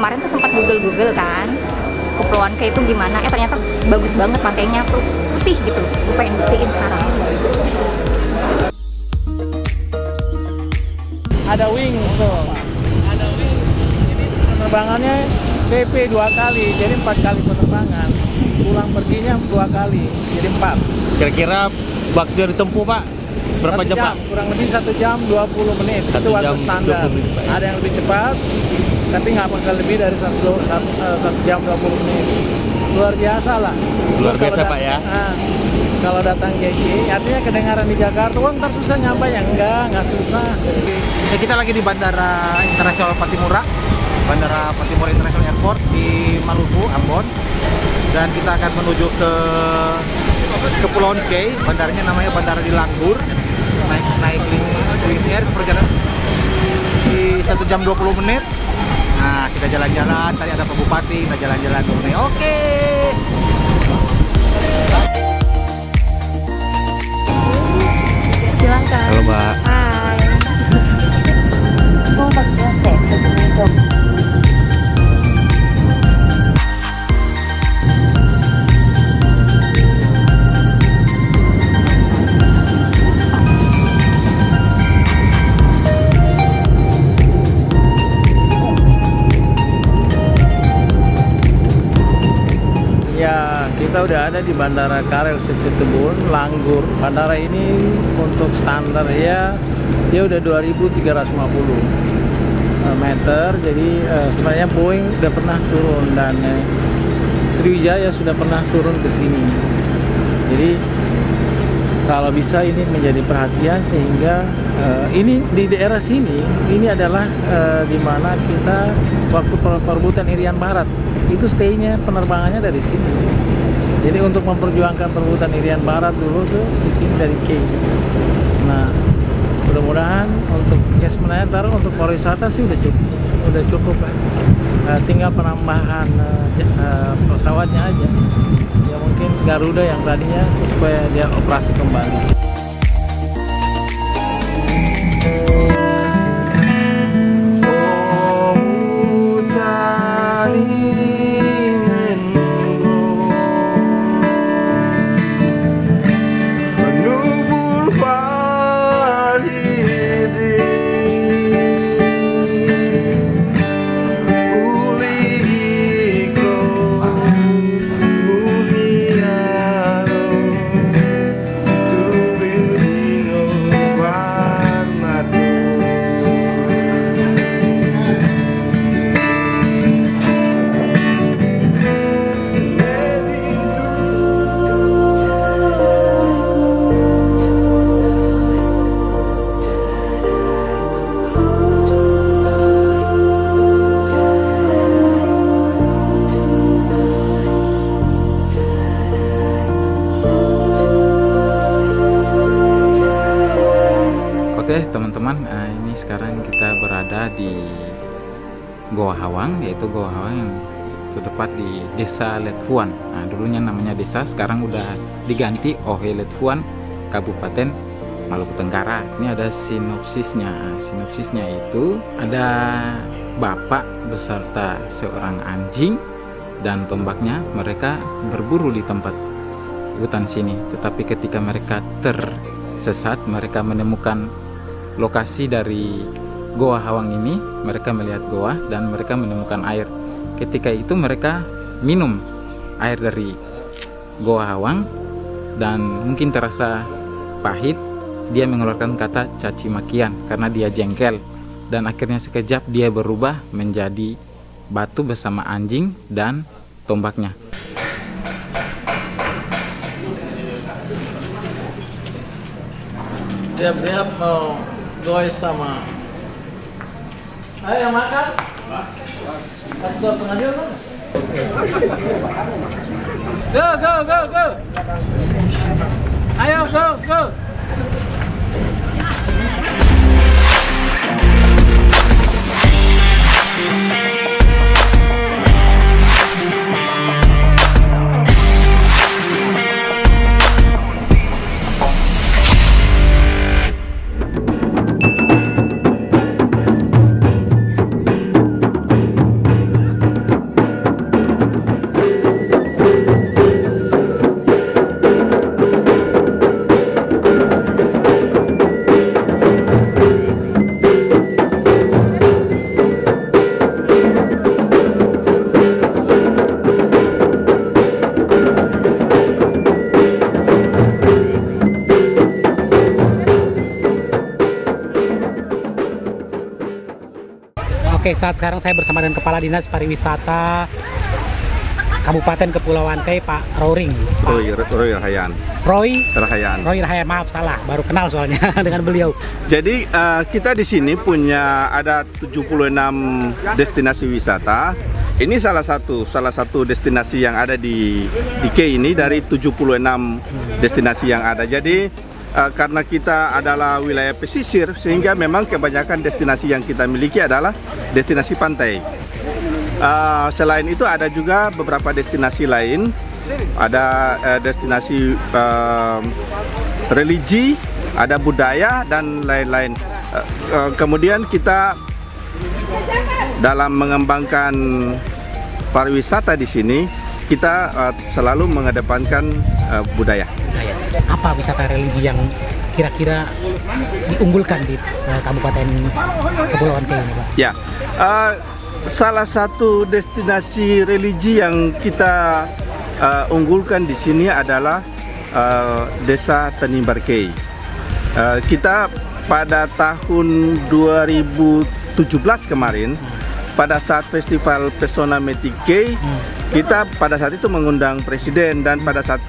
kemarin tuh sempat Google kan Kepulauan K itu gimana, ternyata bagus banget, pantainya tuh putih gitu. Gue pengen buktiin sekarang. Ada wing tuh. Ada wing. Ini penerbangannya PP 2 kali, jadi 4 kali penerbangan. Pulang perginya 2 kali, jadi 4. Kira-kira waktu yang ditempuh Pak, berapa jam Pak? Kurang lebih 1 jam 20 menit. Itu waktu standar. Ada yang lebih cepat, tapi nggak bakal lebih dari 1 jam 20 menit. Luar biasa lah. Luar biasa Pak ya. Kalau datang GG, artinya kedengaran di Jakarta, wah ntar susah nyampe ya? Nggak susah. Ya, kita lagi di Bandara Internasional Pattimura, Bandara Pattimura International Airport di Maluku, Ambon. Dan kita akan menuju ke Kepulauan K, bandaranya namanya Bandara di Langgur. Naik Wings Air, perjalanan di 1 jam 20 menit. Nah, kita jalan-jalan, tadi ada Pak Bupati, kita jalan-jalan dulu nih. Oke. Silakan. Halo Mbak. Hai. Ya, kita udah ada di Bandara Karel Situbondo, Langgur. Bandara ini untuk standar ya, dia udah 2.350 meter. Jadi sebenarnya Boeing udah pernah turun dan Sriwijaya sudah pernah turun ke sini. Jadi kalau bisa ini menjadi perhatian sehingga ini di daerah sini ini adalah di mana kita waktu perebutan Irian Barat itu stay-nya penerbangannya dari sini. Jadi untuk memperjuangkan perebutan Irian Barat dulu tuh di sini dari K. Nah, mudah-mudahan untuk ya sebenarnya ntar untuk pariwisata sih udah cukup lah. Tinggal penambahan pesawatnya aja. Ya mungkin Garuda yang tadinya supaya dia operasi kembali. Oke teman-teman, ini sekarang kita berada di Goa Hawang, yaitu Goa Hawang yang terdapat di Desa Letfuan. Nah, dulunya namanya desa, sekarang udah diganti Ohe Letfuan, Kabupaten Maluku Tenggara. Ini ada sinopsisnya. Sinopsisnya itu ada bapak beserta seorang anjing dan tombaknya. Mereka berburu di tempat hutan sini, tetapi ketika mereka tersesat, mereka menemukan lokasi dari Goa Hawang ini. Mereka melihat goa dan mereka menemukan air. Ketika itu mereka minum air dari Goa Hawang dan mungkin terasa pahit. Dia mengeluarkan kata caci makian karena dia jengkel, dan akhirnya sekejap dia berubah menjadi batu bersama anjing dan tombaknya. Siap-siap mau goes sama. Ayo yang makan. Satu setengah jam mana? Go. Ayo go. Oke, saat sekarang saya bersama dengan Kepala Dinas Pariwisata Kabupaten Kepulauan Kei, Pak Roring. Roy Rahayan. Roy Rahayan. Maaf salah, baru kenal soalnya dengan beliau. Jadi kita di sini punya ada 76 destinasi wisata. Ini salah satu destinasi yang ada di Kei ini dari 76 destinasi yang ada. Jadi karena kita adalah wilayah pesisir, sehingga memang kebanyakan destinasi yang kita miliki adalah destinasi pantai. Selain itu ada juga beberapa destinasi lain, ada destinasi religi, ada budaya dan lain-lain. Kemudian kita dalam mengembangkan pariwisata di sini, kita selalu mengedepankan budaya. Apa wisata religi yang kira-kira diunggulkan di Kabupaten Kepulauan Kei ini, Pak? Ya, salah satu destinasi religi yang kita unggulkan di sini adalah Desa Tanimbar Kei. Kita pada tahun 2017 kemarin, pada saat festival Pesona Metik Kei, kita pada saat itu mengundang presiden, dan pada saat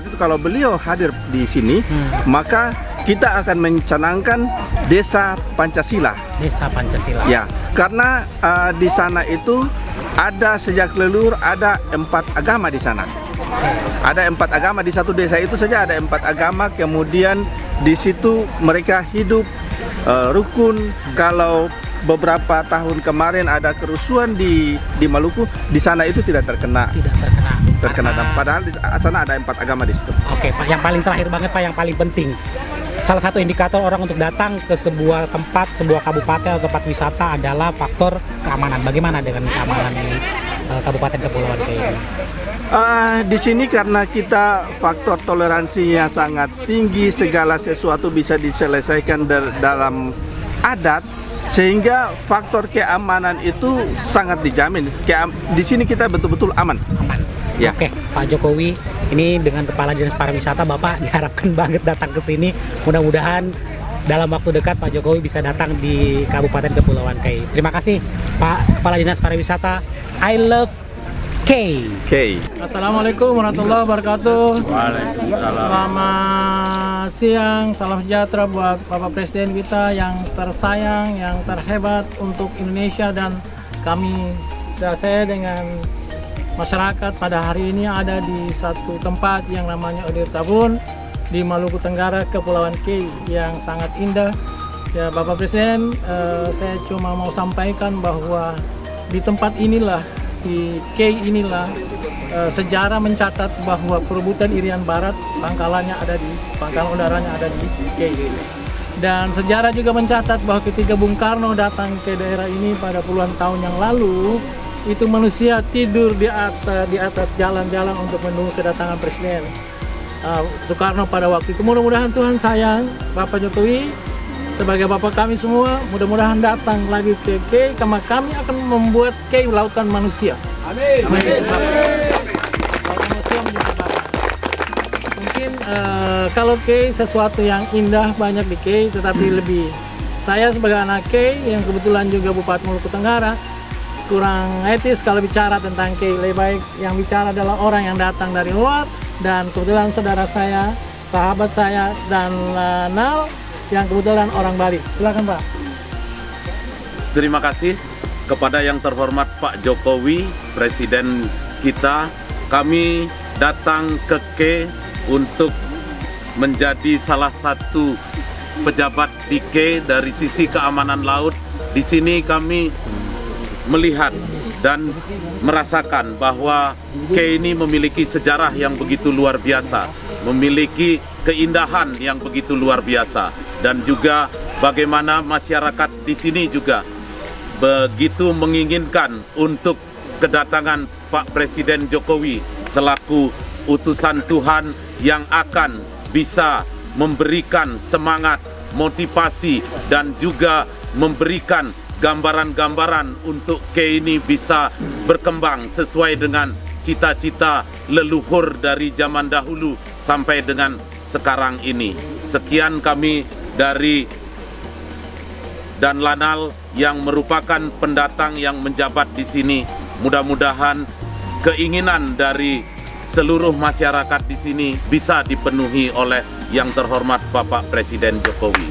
itu kalau beliau hadir di sini, maka kita akan mencanangkan Desa Pancasila. Desa Pancasila. Ya, karena di sana itu ada sejak leluhur ada 4 agama di sana. Ada 4 agama di satu desa itu saja, ada 4 agama. Kemudian di situ mereka hidup rukun. Kalau beberapa tahun kemarin ada kerusuhan di Maluku, di sana itu tidak terkena. Padahal di sana ada 4 agama di situ. Oke, Pak, yang paling terakhir banget, Pak, yang paling penting. Salah satu indikator orang untuk datang ke sebuah tempat, sebuah kabupaten atau tempat wisata adalah faktor keamanan. Bagaimana dengan keamanan di Kabupaten Kepulauan Kei ini? Di sini karena kita faktor toleransinya sangat tinggi, segala sesuatu bisa diselesaikan dalam adat, sehingga faktor keamanan itu sangat dijamin. Di sini kita betul-betul aman. Ya. Oke, Pak Jokowi, ini dengan Kepala Dinas Pariwisata, Bapak diharapkan banget datang ke sini. Mudah-mudahan dalam waktu dekat Pak Jokowi bisa datang di Kabupaten Kepulauan Kei. Terima kasih, Pak Kepala Dinas Pariwisata. I love Kei. Assalamualaikum warahmatullahi wabarakatuh. Waalaikumsalam. Selamat siang, salam sejahtera buat Bapak Presiden kita yang tersayang, yang terhebat untuk Indonesia, dan saya dengan masyarakat pada hari ini ada di satu tempat yang namanya Odir Tabun di Maluku Tenggara, Kepulauan Kei, yang sangat indah. Ya, Bapak Presiden, saya cuma mau sampaikan bahwa di tempat inilah, di Kei inilah, sejarah mencatat bahwa perebutan Irian Barat pangkalan udaranya ada di Kei. Dan sejarah juga mencatat bahwa ketika Bung Karno datang ke daerah ini pada puluhan tahun yang lalu, itu manusia tidur di atas jalan-jalan untuk menunggu kedatangan Presiden Soekarno pada waktu itu. Mudah-mudahan Tuhan sayang Bapak Jokowi sebagai Bapak kami semua, mudah-mudahan datang lagi ke Kei, karena kami akan membuat Kei lautan manusia. Amin. Lautan manusia menjadi Bapak. Mungkin kalau Kei sesuatu yang indah banyak di Kei, tetapi lebih saya sebagai anak Kei yang kebetulan juga Bupati Maluku Tenggara, kurang etis kalau bicara tentang Kei. Lebih baik yang bicara adalah orang yang datang dari luar, dan kebetulan saudara saya, sahabat saya, dan Nal yang kebetulan orang Bali. Silakan, Pak. Terima kasih kepada yang terhormat Pak Jokowi, Presiden kita. Kami datang ke Kei untuk menjadi salah satu pejabat di Kei dari sisi keamanan laut. Di sini kami melihat dan merasakan bahwa Kei ini memiliki sejarah yang begitu luar biasa, memiliki keindahan yang begitu luar biasa, dan juga bagaimana masyarakat di sini juga begitu menginginkan untuk kedatangan Pak Presiden Jokowi selaku utusan Tuhan yang akan bisa memberikan semangat, motivasi, dan juga memberikan gambaran-gambaran untuk Kei ini bisa berkembang sesuai dengan cita-cita leluhur dari zaman dahulu sampai dengan sekarang ini. Sekian kami dari dan Lanal yang merupakan pendatang yang menjabat di sini. Mudah-mudahan keinginan dari seluruh masyarakat di sini bisa dipenuhi oleh yang terhormat Bapak Presiden Jokowi.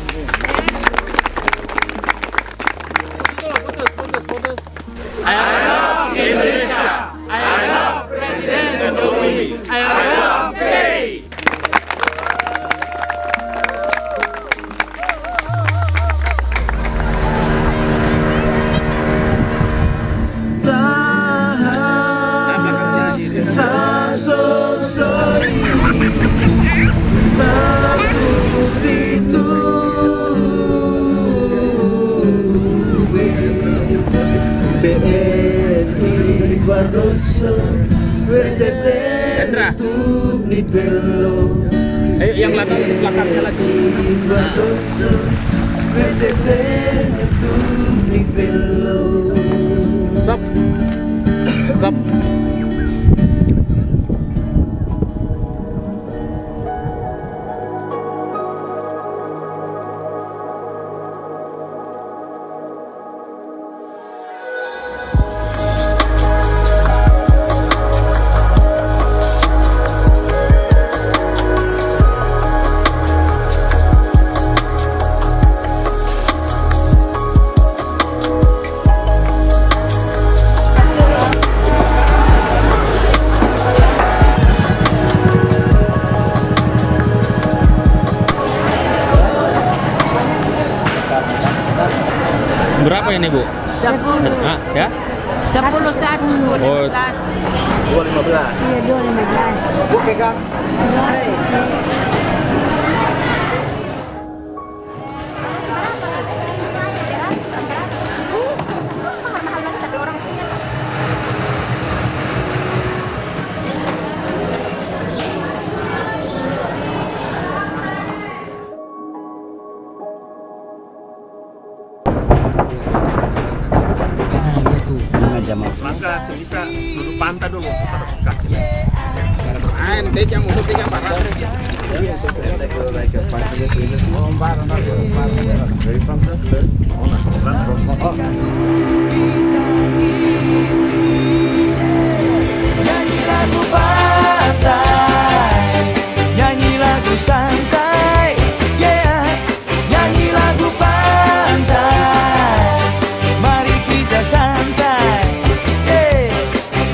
I love Indonesia. I love Presiden Jokowi. I love K. Hendra. Ayo yang belakangnya lagi. Stop. Stop. Berapa ini, Bu? 10. Ah, ya? 10 saat Oh. 215. Iya, 215. Bu pegang. Maka bisa duduk pantai dulu, taruh kaki. Ente yang untuk tiga parah. Nyanyi lagu pantai, nyanyi lagu santai, yeah. Nyanyi lagu pantai, mari kita santai, yeah.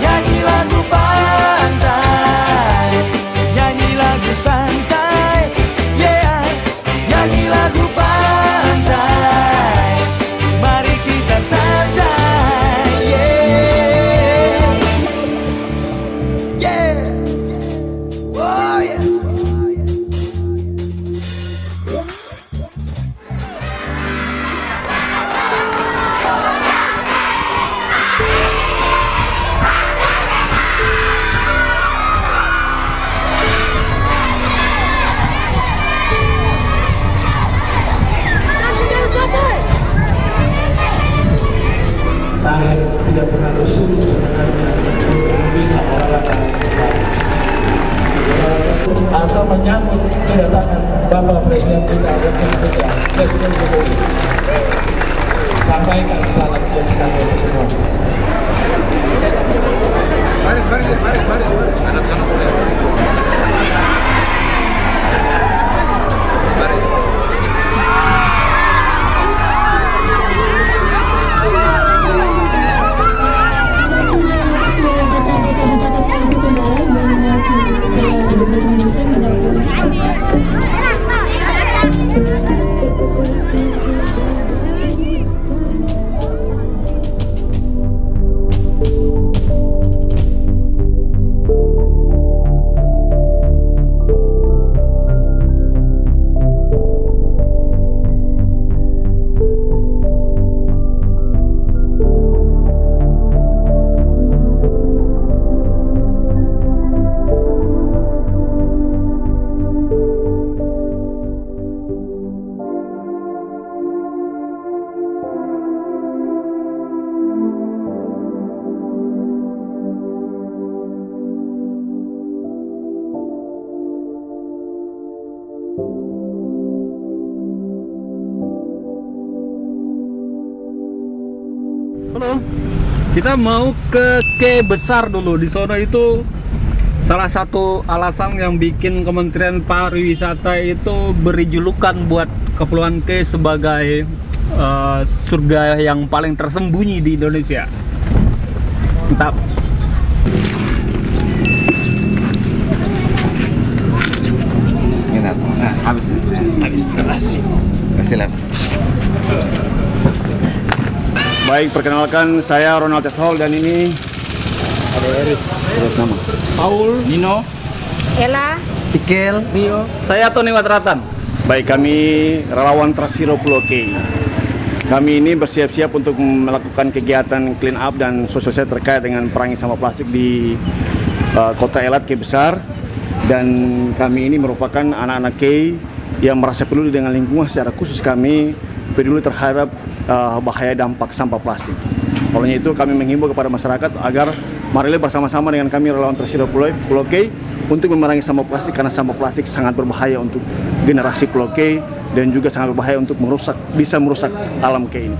Nyanyi lagu pantai, nyanyi lagu santai, yeah. Nyanyi lagu pantai, mari kita santai, yeah. sono. Kita mau ke Key Besar dulu. Di sono itu salah satu alasan yang bikin Kementerian Pariwisata itu beri julukan buat Kepulauan Key sebagai surga yang paling tersembunyi di Indonesia. Mantap. Habis kasih lah. Baik, perkenalkan saya Ronald Tethol dan ini ada Erik. Terus nama Paul, Nino, Ella, Ikel, Rio, saya Tony Watratan. baik, kami relawan Trasiro Pulau Key. Kami ini bersiap-siap untuk melakukan kegiatan clean up dan sosialisasi terkait dengan perangi sampah plastik di Kota Elat Key Besar. Dan kami ini merupakan anak-anak Key yang merasa peduli dengan lingkungan, secara khusus kami peduli terhadap bahaya dampak sampah plastik. Oleh itu kami menghimbau kepada masyarakat agar marilah bersama-sama dengan kami relawan Trasiro Pulau Key untuk memerangi sampah plastik, karena sampah plastik sangat berbahaya untuk generasi Pulau Key dan juga sangat berbahaya untuk bisa merusak alam Key ini.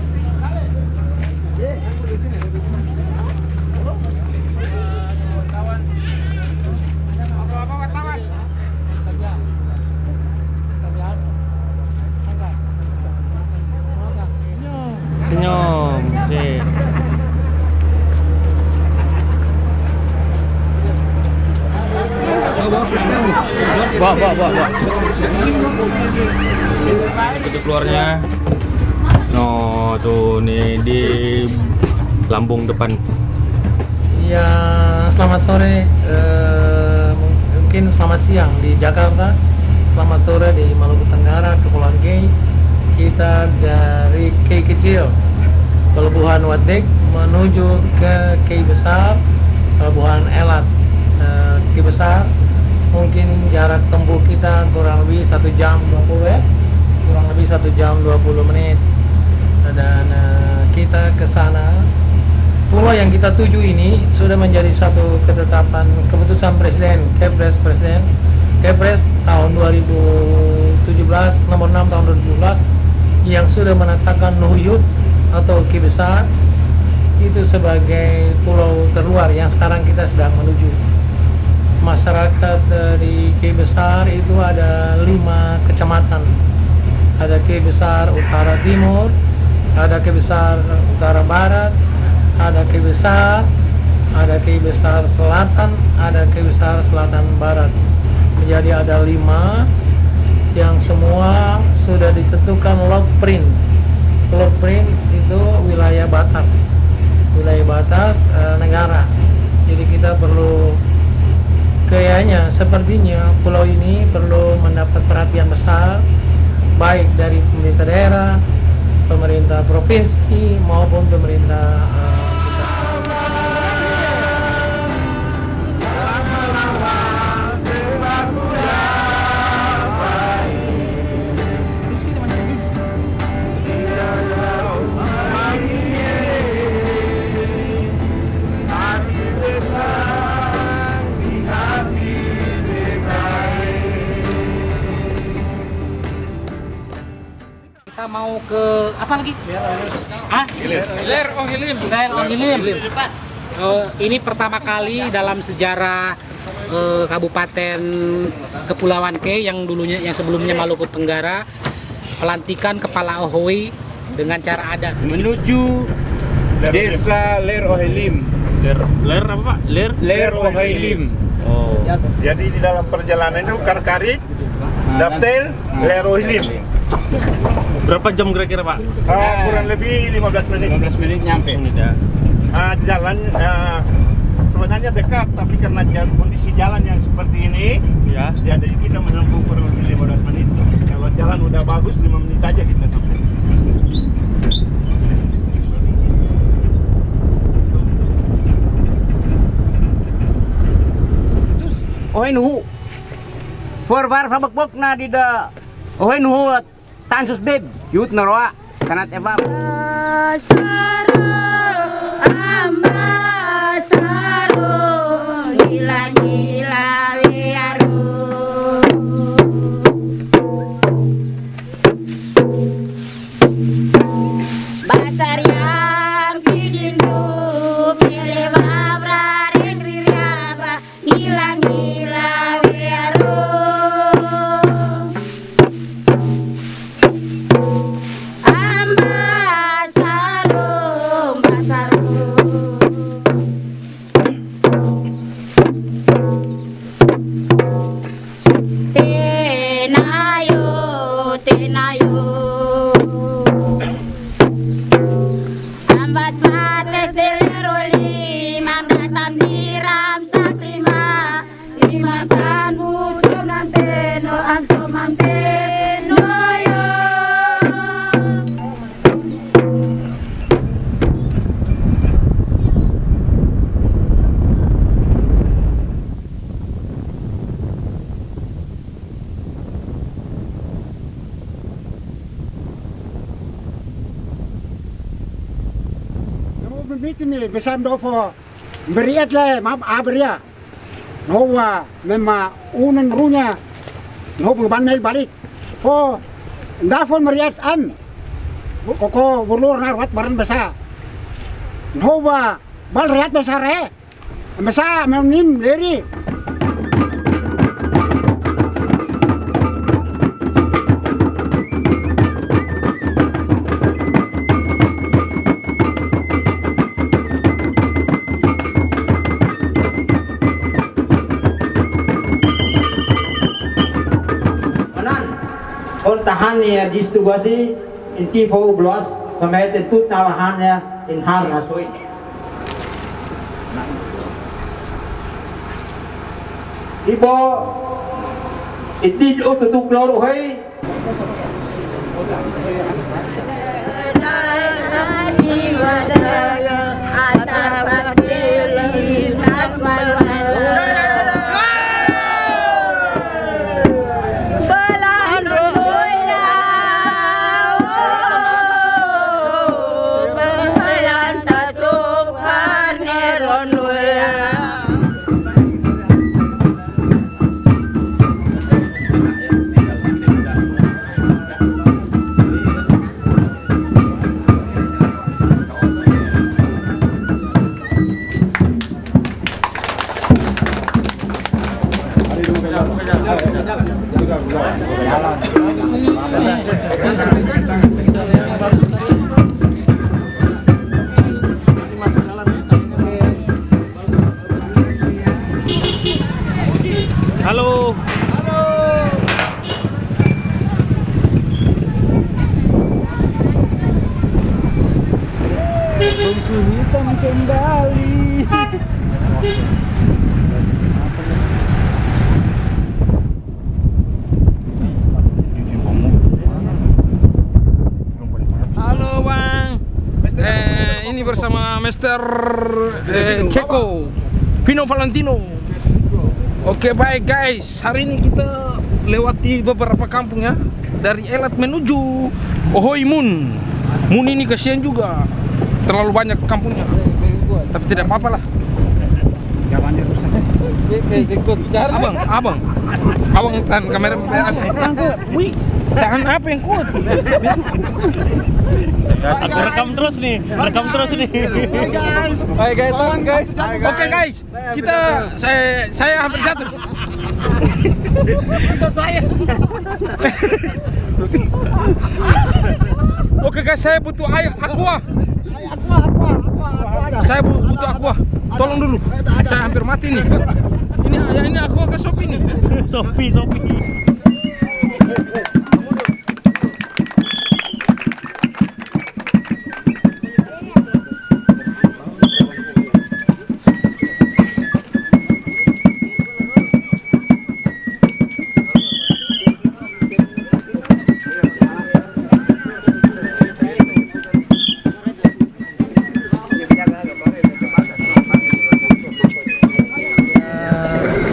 Senyum. Bawa. Itu keluarnya. No, tuh nih di lambung depan. Ya, selamat sore. Mungkin selamat siang di Jakarta. Selamat sore di Maluku Tenggara, Kepulauan Key. Kita dari Key kecil, Pelabuhan Wadek, menuju ke Key Besar, Pelabuhan Elat. Key Besar mungkin jarak tempuh kita kurang lebih 1 jam 20 ya, kurang lebih 1 jam 20 menit. Dan kita ke sana. Pulau yang kita tuju ini sudah menjadi satu ketetapan keputusan Presiden, Kepres Presiden, Kepres tahun 2017, nomor 6 tahun 2017, yang sudah menetapkan Nuhuyut atau Key Besar itu sebagai pulau terluar yang sekarang kita sedang menuju. Masyarakat dari Key Besar itu ada 5 kecamatan. Ada Key Besar Utara Timur, ada Key Besar Utara Barat, ada Key Besar, ada Key Besar Selatan, ada Key Besar Selatan Barat. Jadi ada 5 yang semua sudah ditentukan log print. Log print itu wilayah batas negara. Jadi kita perlu, kayaknya sepertinya pulau ini perlu mendapat perhatian besar, baik dari pemerintah daerah, pemerintah provinsi maupun pemerintah pusat. Kita mau ke apa lagi? Ler Ohilim. Ini pertama kali dalam sejarah Kabupaten Kepulauan Key yang sebelumnya Maluku Tenggara, pelantikan kepala Ohui dengan cara adat Menuju Desa Ler Ohilim. Ler apa Pak? Ler Ohilim. Oh. Jadi di dalam perjalanan itu Karkarik, Daptel, Ler Ohilim. Berapa jam kira-kira Pak? Kurang lebih 15 menit. 15 menit nyampe nih dah. Jalan sebenarnya dekat, tapi karena kondisi jalan yang seperti ini, Ya. jadi kita menempuh kurang lebih 15 menit. Kalau jalan udah bagus 5 menit aja kita sampai. Oi nuhu. Forward fabak na di da. Oi nuhu tansus beb. Yut naroa kanat eva. Basar yang mitimi besandofo beriat le maaf abria. Nowa memang unen runya nopo banel balik. Oh ndafon meriat an. Koko bulur narwat baran besa. Nowa bal riat besare. Besa menim leri. Tahannya distribusi inti fau blos sampai tetut tawahannya in har nasoi. Ibo inti tutup loro hai. Halo. Bungsu hitam kembali. Halo Bang. Ini bersama Mr. Ceko Vino Valentino. Oke baik guys, hari ini kita lewati beberapa kampung ya. Dari Elat menuju Ohoi Mun. Mun ini kasihan juga, terlalu banyak kampungnya. Tapi tidak apa-apa lah. Abang tahan kamera. Wih, tahan apa yang kuat? Aku rekam terus nih. Hai guys. Oke guys, saya hampir jatuh. Oke guys, saya butuh air aqua. Saya butuh aqua. Tolong dulu. Saya hampir mati nih. Ini aqua ke Shopee nih. Shopee.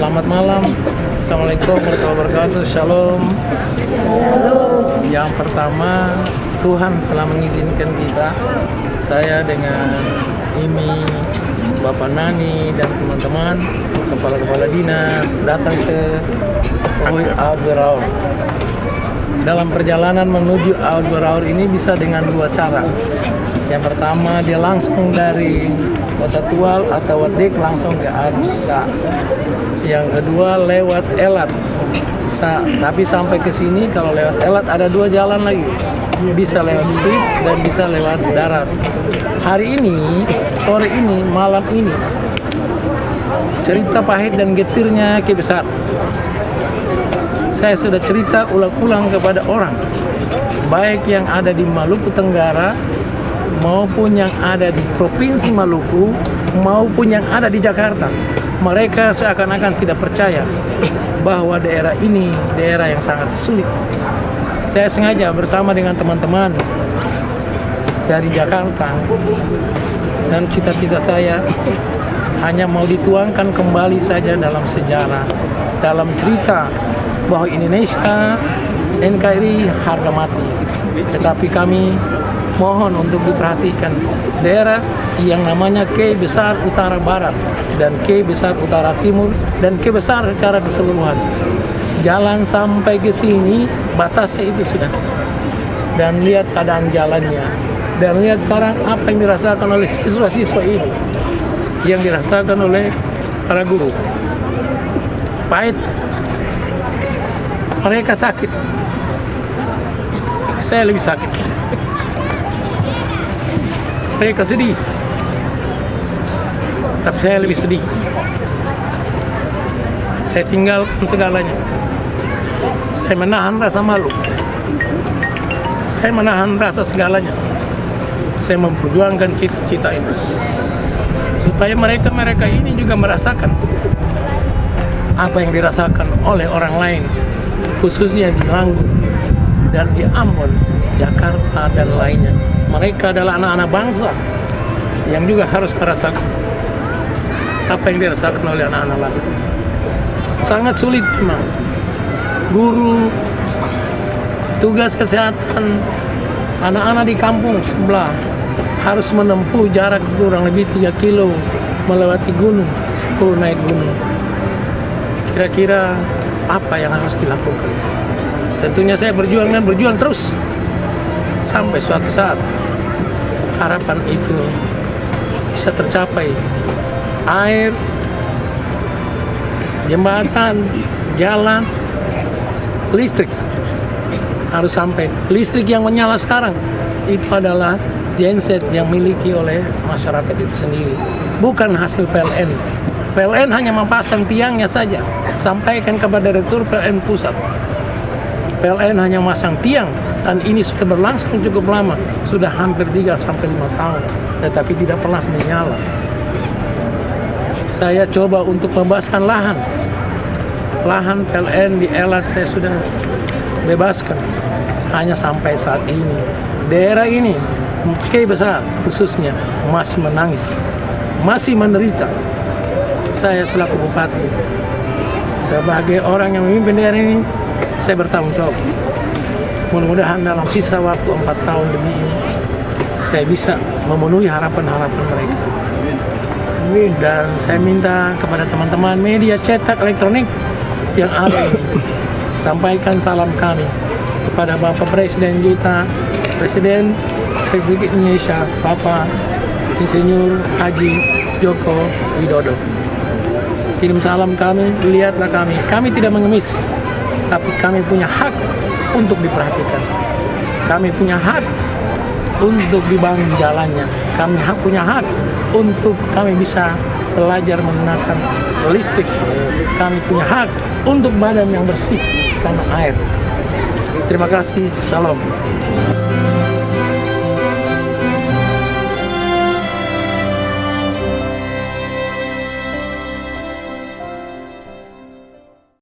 Selamat malam. Assalamualaikum warahmatullahi wabarakatuh. Shalom. Yang pertama, Tuhan telah mengizinkan kita, saya dengan Imi, Bapak Nani dan teman-teman, kepala-kepala dinas datang ke Ohoi Abduraur. Dalam perjalanan menuju Abduraur ini bisa dengan dua cara. Yang pertama, dia langsung dari Kota Tual atau Wadek langsung ke Arisa. Yang kedua lewat Elat. Tapi sampai ke sini kalau lewat Elat ada dua jalan lagi. Bisa lewat street dan bisa lewat darat. Hari ini, sore ini, malam ini, cerita pahit dan getirnya Ki Besar. Saya sudah cerita ulang-ulang kepada orang, baik yang ada di Maluku Tenggara maupun yang ada di Provinsi Maluku maupun yang ada di Jakarta. Mereka seakan-akan tidak percaya bahwa daerah ini daerah yang sangat sulit. Saya sengaja bersama dengan teman-teman dari Jakarta, dan cita-cita saya hanya mau dituangkan kembali saja dalam sejarah, dalam cerita bahwa Indonesia NKRI harga mati. Tetapi kami mohon untuk diperhatikan daerah yang namanya K Besar Utara Barat dan K Besar Utara Timur dan K Besar secara keseluruhan. Jalan sampai ke sini batasnya itu sudah. Dan lihat keadaan jalannya. Dan lihat sekarang apa yang dirasakan oleh siswa-siswa ini, yang dirasakan oleh para guru. Pahit. Mereka sakit. Saya lebih sakit. Mereka sedih. Tapi saya lebih sedih. Saya tinggalkan segalanya. Saya menahan rasa malu. Saya menahan rasa segalanya. Saya memperjuangkan cita-cita itu. Supaya mereka ini juga merasakan apa yang dirasakan oleh orang lain, khususnya di Langgur dan di Ambon, Jakarta dan lainnya. Mereka adalah anak-anak bangsa yang juga harus merasakan apa yang dirasakan oleh anak-anak lain. Sangat sulit memang. Guru, tugas kesehatan, anak-anak di kampung sebelah harus menempuh jarak kurang lebih 3 kilo melewati gunung, naik gunung. Kira-kira apa yang harus dilakukan? Tentunya saya berjuang terus sampai suatu saat harapan itu bisa tercapai. Air, jembatan, jalan, listrik harus sampai. Listrik yang menyala sekarang itu adalah genset yang miliki oleh masyarakat itu sendiri, bukan hasil PLN. PLN hanya memasang tiangnya saja. Sampaikan kepada Direktur PLN Pusat. PLN hanya memasang tiang dan ini sudah berlangsung cukup lama, sudah hampir 3 sampai 5 tahun, tetapi tidak pernah menyala. Saya coba untuk membebaskan lahan PLN di Elat, saya sudah bebaskan. Hanya sampai saat ini daerah ini K Besar khususnya masih menangis, masih menderita. Saya selaku bupati, sebagai orang yang memimpin daerah ini, saya bertanggung jawab. Mudah-mudahan dalam sisa waktu 4 tahun lebih ini saya bisa memenuhi harapan-harapan mereka. Dan saya minta kepada teman-teman media cetak elektronik yang ada ini, sampaikan salam kami kepada Bapak Presiden kita, Presiden Republik Indonesia, Bapak Insinyur Haji Joko Widodo. Kirim salam kami, lihatlah kami tidak mengemis, tapi kami punya hak untuk diperhatikan. Kami punya hak untuk dibangun jalannya. Kami punya hak untuk kami bisa belajar menggunakan listrik. Kami punya hak untuk badan yang bersih karena air. Terima kasih, salam.